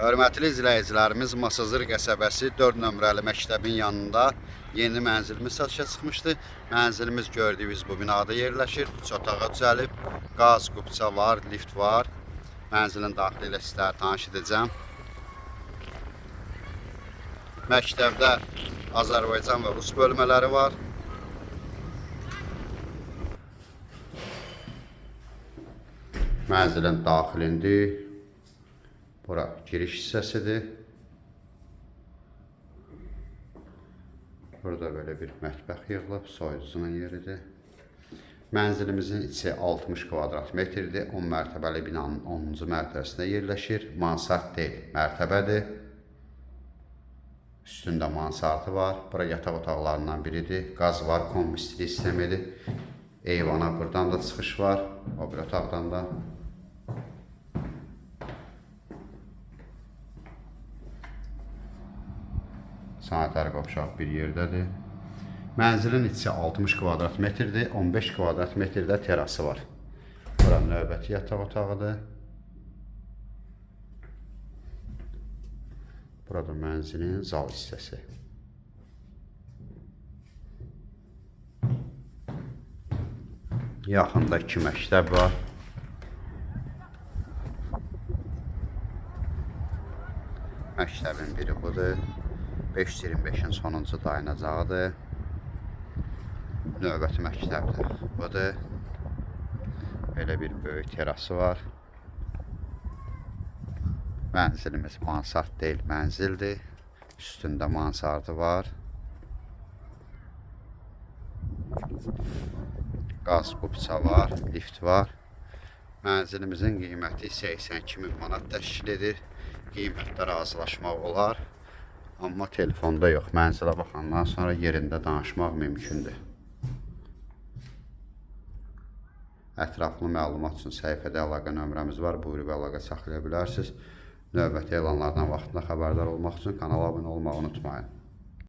Hörmətli izləyicilərimiz, Masazır qəsəbəsi 4 nömrəli məktəbin yanında yeni mənzilimiz satışa çıxmışdı. Mənzilimiz gördüyünüz bu binada yerləşir. 3 otağa düzəlib, qaz, qubça var, lift var. Mənzilin daxili ilə sizləri tanış edəcəm. Məktəbdə Azərbaycan və Rus bölmələri var. Mənzilin daxilində bura giriş hissəsidir. Burada böyle bir mətbəx yığılıb, soyuducunun yeridir. Mənzilimizin içi 60 kvadrat metrdir. 10 mərtəbəli binanın 10-cu mərtəbəsində yerləşir. Mansard deyil, mərtəbədir. Üstündə mansardı var. Bura yataq otaqlarından biridir. Qaz var, kombistri sistemidir. Eyvana buradan da çıxış var. O bir otaqdan da. Sanitar qovşaq bir yerdədir. Mənzilin içi 60 kvadrat metrdir. 15 kvadrat metrdə terası var. Bura növbəti yataq otağıdır. Burada mənzilin zal hissəsi. Yaxında 2 məktəb var. Məktəbin biri budur. 525-in sonuncu dayanacağıdır. Növbəti məktəbdə budur. Belə bir böyük terası var. Mənzilimiz mansard deyil, mənzildir. Üstündə mansardı var. Qaz qubça var, lift var. Mənzilimizin qiyməti 82.000 manat təşkil edir. Qiymətdə razılaşmaq olar. Amma telefonda yox. Mənzilə baxandan sonra yerində danışmaq mümkündür. Ətraflı məlumat üçün səhifədə əlaqə nömrəmiz var. Buyurub əlaqə saxlaya bilərsiniz. Növbəti elanlardan vaxtında xəbərdar olmaq üçün kanala abunə olmağı unutmayın.